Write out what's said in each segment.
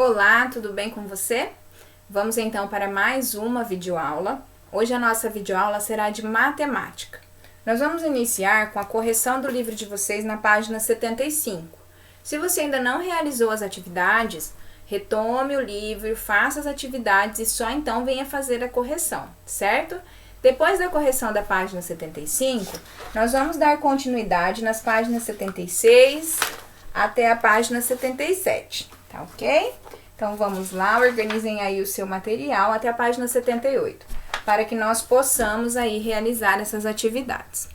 Olá, tudo bem com você? Vamos então para mais uma videoaula. Hoje a nossa videoaula será de matemática. Nós vamos iniciar com a correção do livro de vocês na página 75. Se você ainda não realizou as atividades, retome o livro, faça as atividades e só então venha fazer a correção, certo? Depois da correção da página 75, nós vamos dar continuidade nas páginas 76 até a página 77, tá ok? Então, vamos lá, organizem aí o seu material até a página 78, para que nós possamos aí realizar essas atividades.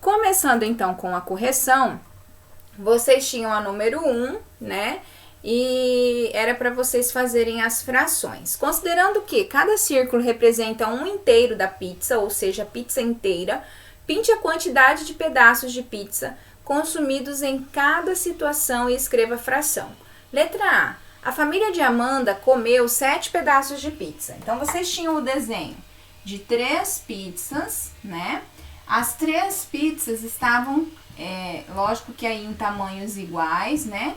Começando então com a correção, vocês tinham a número 1, né? E era para vocês fazerem as frações. Considerando que cada círculo representa um inteiro da pizza, ou seja, a pizza inteira, pinte a quantidade de pedaços de pizza consumidos em cada situação e escreva a fração. Letra A família de Amanda comeu 7 pedaços de pizza. Então, vocês tinham o desenho de 3 pizzas, né? As 3 pizzas estavam, lógico que aí em tamanhos iguais, né?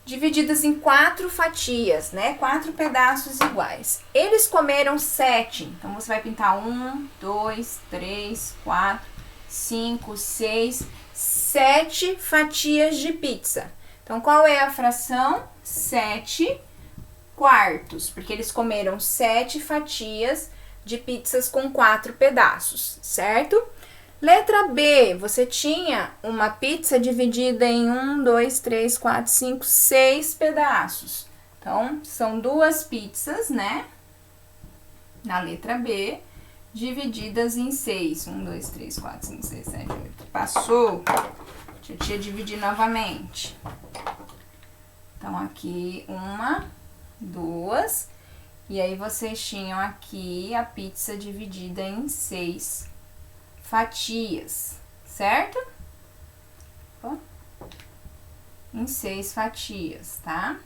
Divididas em 4 fatias, né? 4 pedaços iguais. Eles comeram 7. Então, você vai pintar 1, 2, 3, 4, 5, 6, 7 fatias de pizza. Então, qual é a fração? 7 quartos, porque eles comeram 7 fatias de pizzas com 4 pedaços, certo? Letra B, você tinha uma pizza dividida em 1, 2, 3, 4, 5, 6 pedaços. Então, são 2 pizzas, né? Na letra B, divididas em 6. 1, 2, 3, 4, 5, 6, 7, 8. Passou. Deixa eu dividir novamente. Então, aqui 1, 2. E aí, vocês tinham aqui a pizza dividida em 6 fatias, certo? Ó, em 6 fatias, tá?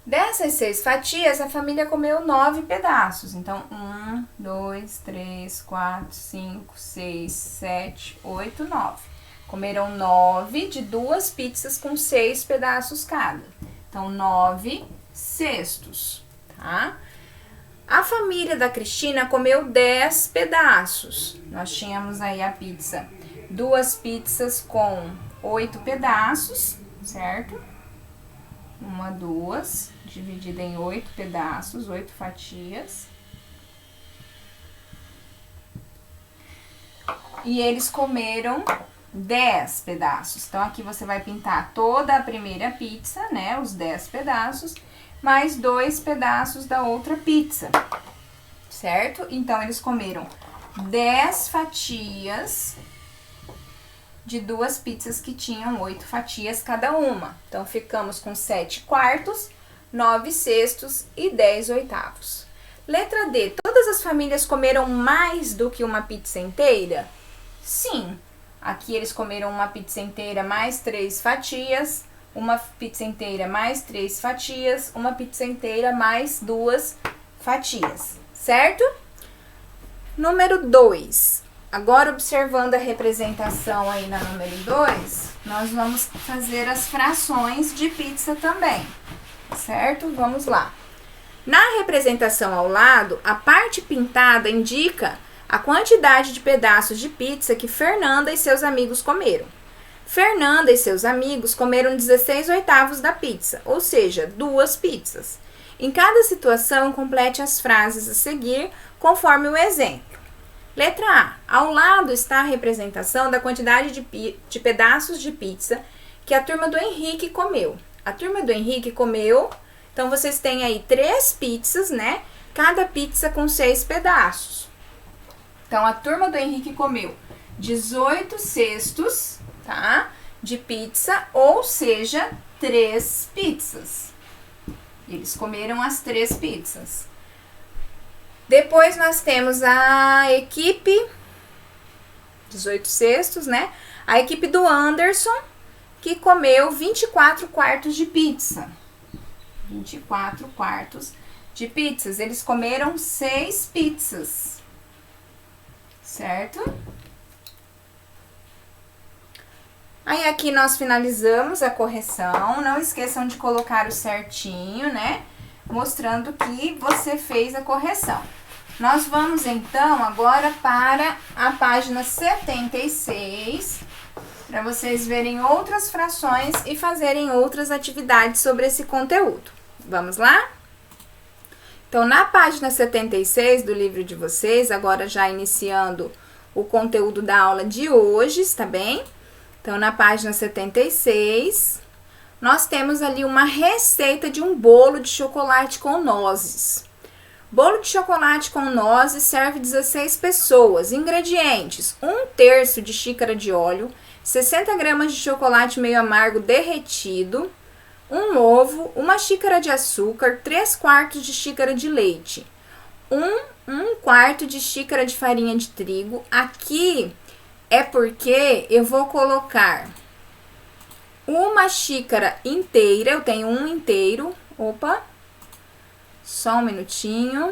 Dessas 6 fatias, a família comeu 9 pedaços. Então, 1, 2, 3, 4, 5, 6, 7, 8, 9. Comeram 9 de 2 pizzas com 6 pedaços cada. Então, 9 cestos, tá? A família da Cristina comeu 10 pedaços. Nós tínhamos aí a pizza, 2 pizzas com 8 pedaços, certo? 1, 2, dividida em 8 pedaços, 8 fatias. E eles comeram 10 pedaços. Então, aqui você vai pintar toda a primeira pizza, né? Os 10 pedaços, mais 2 pedaços da outra pizza, certo? Então, eles comeram 10 fatias de 2 pizzas que tinham 8 fatias cada uma. Então, ficamos com 7 quartos, 9 sextos e 10 oitavos. Letra D. Todas as famílias comeram mais do que uma pizza inteira? Sim. Aqui eles comeram uma pizza inteira mais 3 fatias, uma pizza inteira mais 3 fatias, uma pizza inteira mais 2 fatias, certo? Número 2. Agora, observando a representação aí na número 2, nós vamos fazer as frações de pizza também, certo? Vamos lá. Na representação ao lado, a parte pintada indica a quantidade de pedaços de pizza que Fernanda e seus amigos comeram. Fernanda e seus amigos comeram 16 oitavos da pizza, ou seja, 2 pizzas. Em cada situação, complete as frases a seguir conforme o exemplo. Letra A. Ao lado está a representação da quantidade de pedaços de pizza que a turma do Henrique comeu. A turma do Henrique comeu, então vocês têm aí 3 pizzas, né? Cada pizza com 6 pedaços. Então, a turma do Henrique comeu 18 cestos, tá? De pizza, ou seja, 3 pizzas. Eles comeram as 3 pizzas. Depois, nós temos a equipe, 18 cestos, né? A equipe do Anderson, que comeu 24 quartos de pizza. 24 quartos de pizzas. Eles comeram 6 pizzas. Certo? Aí aqui nós finalizamos a correção, não esqueçam de colocar o certinho, né? Mostrando que você fez a correção. Nós vamos então agora para a página 76, para vocês verem outras frações e fazerem outras atividades sobre esse conteúdo. Vamos lá? Então, na página 76 do livro de vocês, agora já iniciando o conteúdo da aula de hoje, está bem? Então, na página 76, nós temos ali uma receita de um bolo de chocolate com nozes. Bolo de chocolate com nozes serve 16 pessoas. Ingredientes: 1/3 de xícara de óleo, 60 gramas de chocolate meio amargo derretido, um ovo, uma xícara de açúcar, 3/4 de xícara de leite, 1/4 de xícara de farinha de trigo. Aqui é porque eu vou colocar uma xícara inteira, eu tenho um inteiro, só um minutinho.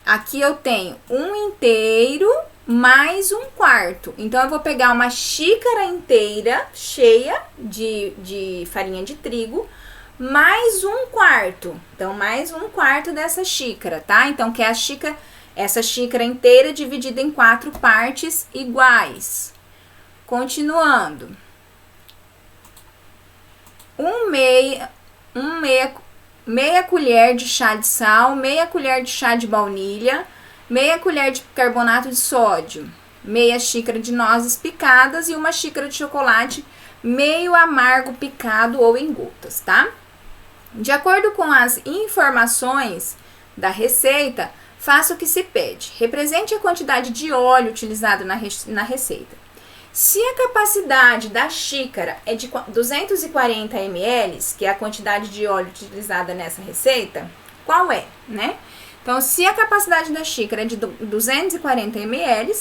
Aqui eu tenho um inteiro mais 1/4. Então, eu vou pegar uma xícara inteira cheia de farinha de trigo, mais 1/4. Então, mais 1/4 dessa xícara, tá? Então, que é essa xícara inteira dividida em 4 partes iguais. Continuando. Meia colher de chá de sal, meia colher de chá de baunilha, meia colher de carbonato de sódio, meia xícara de nozes picadas e uma xícara de chocolate meio amargo picado ou em gotas, tá? De acordo com as informações da receita, faça o que se pede. Represente a quantidade de óleo utilizado na receita. Se a capacidade da xícara é de 240 ml, que é a quantidade de óleo utilizada nessa receita, qual é, né? Então, se a capacidade da xícara é de 240 ml,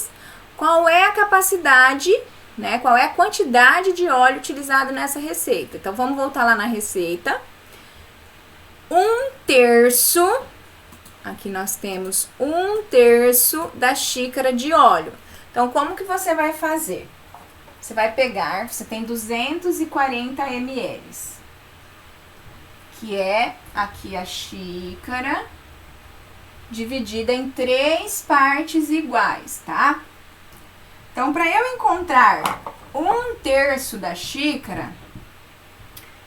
qual é a capacidade, né? Qual é a quantidade de óleo utilizado nessa receita? Então, vamos voltar lá na receita. 1/3, aqui nós temos 1/3 da xícara de óleo. Então, como que você vai fazer? Você vai pegar, você tem 240 ml, que é aqui a xícara, dividida em 3 partes iguais, tá? Então, para eu encontrar 1/3 da xícara,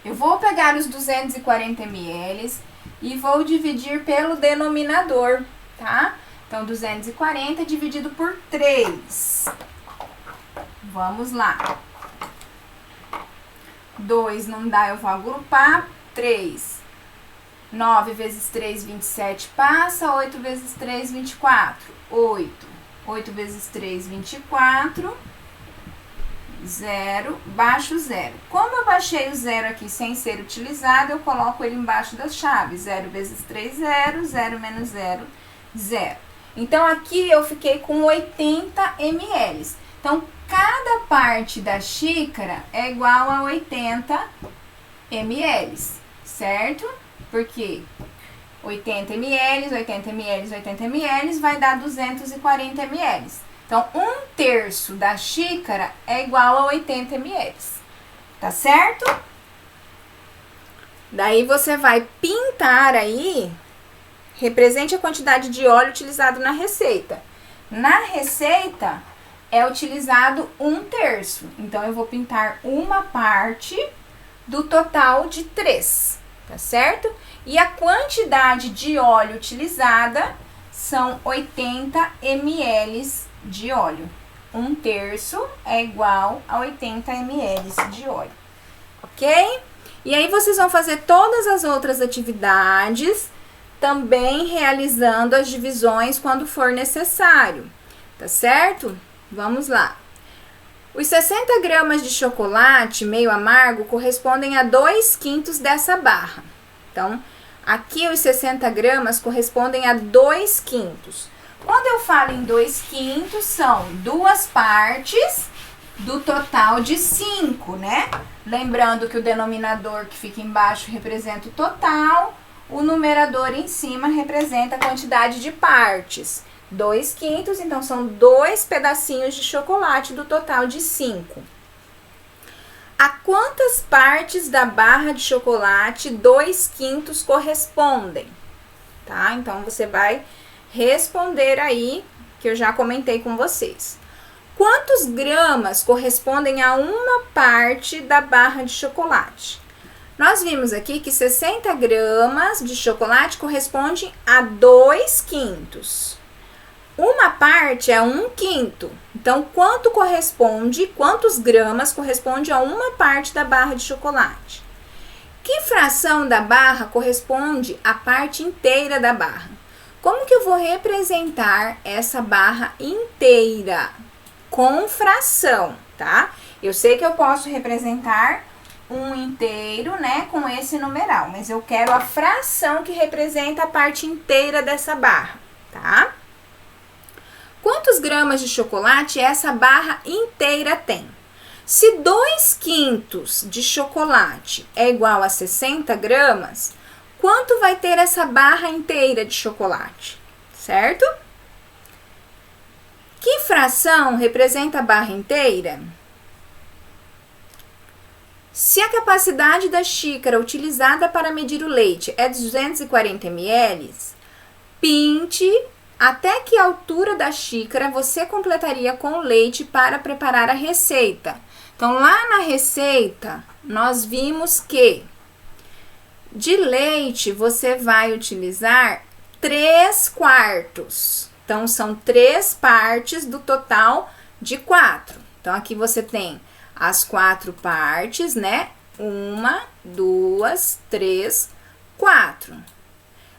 eu vou pegar os 240 ml e vou dividir pelo denominador, tá? Então, 240 dividido por 3. Vamos lá. 2 não dá, eu vou agrupar. 3. 9 vezes 3, 27 passa. 8 vezes 3, 24. 8. 8 vezes 3, 24. 0. Baixo 0. Como eu baixei o 0 aqui sem ser utilizado, eu coloco ele embaixo das chaves. 0 vezes 3, 0. 0 menos 0, 0. Então, aqui eu fiquei com 80 ml. Então, cada parte da xícara é igual a 80 ml, certo? Porque 80 ml, 80 ml, 80 ml vai dar 240 ml. Então, 1/3 da xícara é igual a 80 ml, tá certo? Daí, você vai pintar aí, represente a quantidade de óleo utilizado na receita. Na receita, é utilizado 1/3. Então, eu vou pintar uma parte do total de 3, tá certo? E a quantidade de óleo utilizada são 80 ml de óleo. 1/3 é igual a 80 ml de óleo, ok? E aí, vocês vão fazer todas as outras atividades, também realizando as divisões quando for necessário, tá certo? Vamos lá. Os 60 gramas de chocolate meio amargo correspondem a 2/5 dessa barra. Então, aqui os 60 gramas correspondem a 2/5. Quando eu falo em 2/5, são 2 partes do total de 5, né? Lembrando que o denominador que fica embaixo representa o total, o numerador em cima representa a quantidade de partes. 2/5, então são 2 pedacinhos de chocolate do total de 5. A quantas partes da barra de chocolate 2/5 correspondem? Tá? Então, você vai responder aí, que eu já comentei com vocês. Quantos gramas correspondem a uma parte da barra de chocolate? Nós vimos aqui que 60 gramas de chocolate corresponde a 2/5. Uma parte é 1/5. Então, quantos gramas corresponde a uma parte da barra de chocolate? Que fração da barra corresponde à parte inteira da barra? Como que eu vou representar essa barra inteira? Com fração, tá? Eu sei que eu posso representar um inteiro, né, com esse numeral, mas eu quero a fração que representa a parte inteira dessa barra, tá? Quantos gramas de chocolate essa barra inteira tem? Se 2/5 de chocolate é igual a 60 gramas, quanto vai ter essa barra inteira de chocolate, certo? Que fração representa a barra inteira? Se a capacidade da xícara utilizada para medir o leite é 240 ml, pinte até que altura da xícara você completaria com o leite para preparar a receita. Então, lá na receita, nós vimos que de leite você vai utilizar 3/4. Então, são 3 partes do total de 4. Então, aqui você tem as 4 partes, né? 1, 2, 3, 4.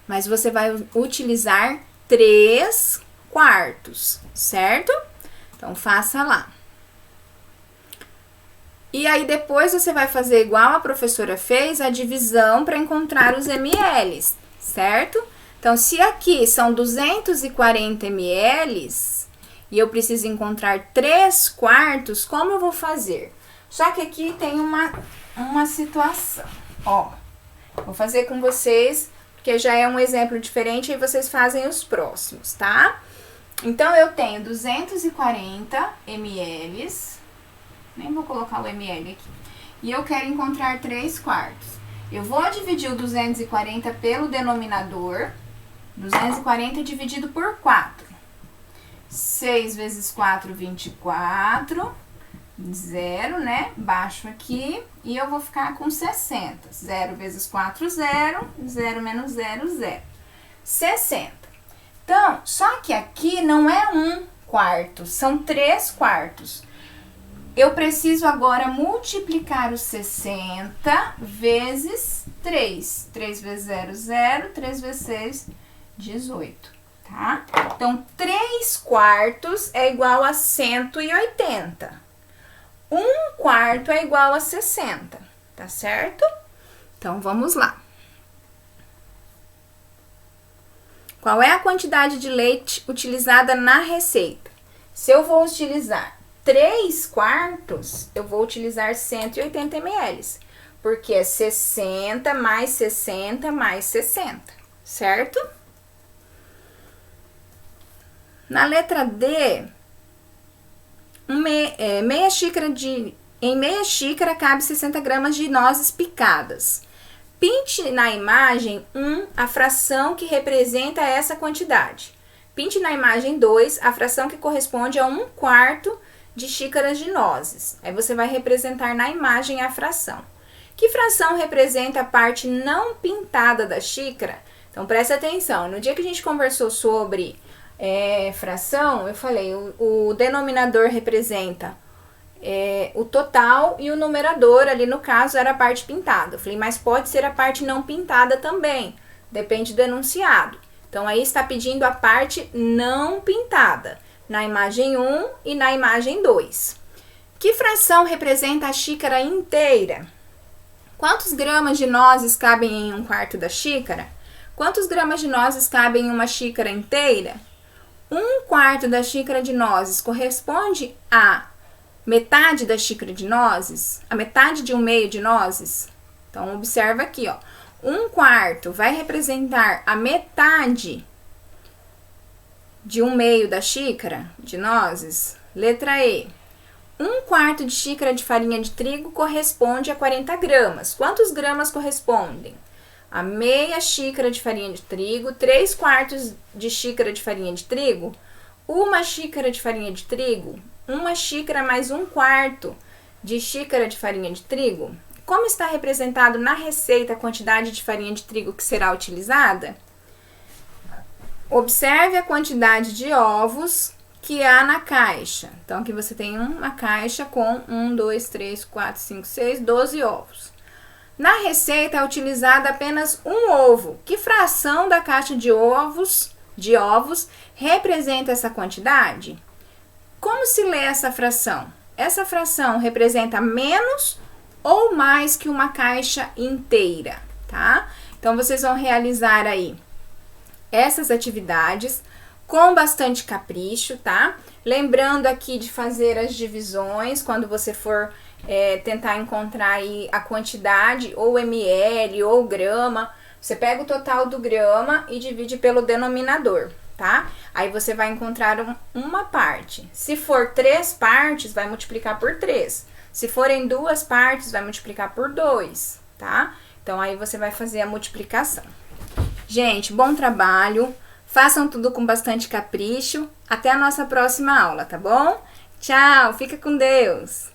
Mas você vai utilizar 3/4, certo? Então, faça lá. E aí, depois você vai fazer igual a professora fez, a divisão para encontrar os ml, certo? Então, se aqui são 240 ml e eu preciso encontrar 3/4, como eu vou fazer? Só que aqui tem uma situação, ó. Vou fazer com vocês, porque já é um exemplo diferente, e vocês fazem os próximos, tá? Então, eu tenho 240 ml, nem vou colocar o ml aqui, e eu quero encontrar 3/4. Eu vou dividir o 240 pelo denominador, 240 dividido por 4. 6 vezes 4, 24. 0, né? Baixo aqui. E eu vou ficar com 60. 0 vezes 4, 0. 0 menos 0, 0. 60. Então, só que aqui não é 1/4, são 3/4. Eu preciso agora multiplicar os 60 vezes 3. 3 vezes 0, 0. 3 vezes 6, 18, tá? Então, 3/4 é igual a 180. 1/4 é igual a 60, tá certo? Então, vamos lá. Qual é a quantidade de leite utilizada na receita? Se eu vou utilizar 3/4, eu vou utilizar 180 ml, porque é 60 mais 60 mais 60, certo? Na letra D, em meia xícara cabe 60 gramas de nozes picadas. Pinte na imagem 1 a fração que representa essa quantidade. Pinte na imagem 2 a fração que corresponde a 1/4 de xícaras de nozes. Aí você vai representar na imagem a fração. Que fração representa a parte não pintada da xícara? Então, presta atenção. No dia que a gente conversou sobre fração, eu falei, o denominador representa o total e o numerador, ali no caso, era a parte pintada. Eu falei, mas pode ser a parte não pintada também, depende do enunciado. Então, aí está pedindo a parte não pintada, na imagem 1 e na imagem 2. Que fração representa a xícara inteira? Quantos gramas de nozes cabem em 1/4 da xícara? Quantos gramas de nozes cabem em uma xícara inteira? 1/4 da xícara de nozes corresponde a metade da xícara de nozes? A metade de 1/2 de nozes? Então, observa aqui, ó. 1/4 vai representar a metade de 1/2 da xícara de nozes? Letra E. 1/4 de xícara de farinha de trigo corresponde a 40 gramas. Quantos gramas correspondem? A meia xícara de farinha de trigo, 3/4 de xícara de farinha de trigo, 1 xícara de farinha de trigo, 1 xícara mais 1/4 de xícara de farinha de trigo. Como está representado na receita a quantidade de farinha de trigo que será utilizada? Observe a quantidade de ovos que há na caixa. Então, aqui você tem uma caixa com 1, 2, 3, 4, 5, 6, 12 ovos. Na receita é utilizado apenas um ovo. Que fração da caixa de ovos representa essa quantidade? Como se lê essa fração? Essa fração representa menos ou mais que uma caixa inteira, tá? Então, vocês vão realizar aí essas atividades com bastante capricho, tá? Lembrando aqui de fazer as divisões quando você for tentar encontrar aí a quantidade, ou ml, ou grama. Você pega o total do grama e divide pelo denominador, tá? Aí você vai encontrar uma parte. Se for 3 partes, vai multiplicar por 3. Se forem 2 partes, vai multiplicar por 2, tá? Então, aí você vai fazer a multiplicação. Gente, bom trabalho. Façam tudo com bastante capricho. Até a nossa próxima aula, tá bom? Tchau, fica com Deus!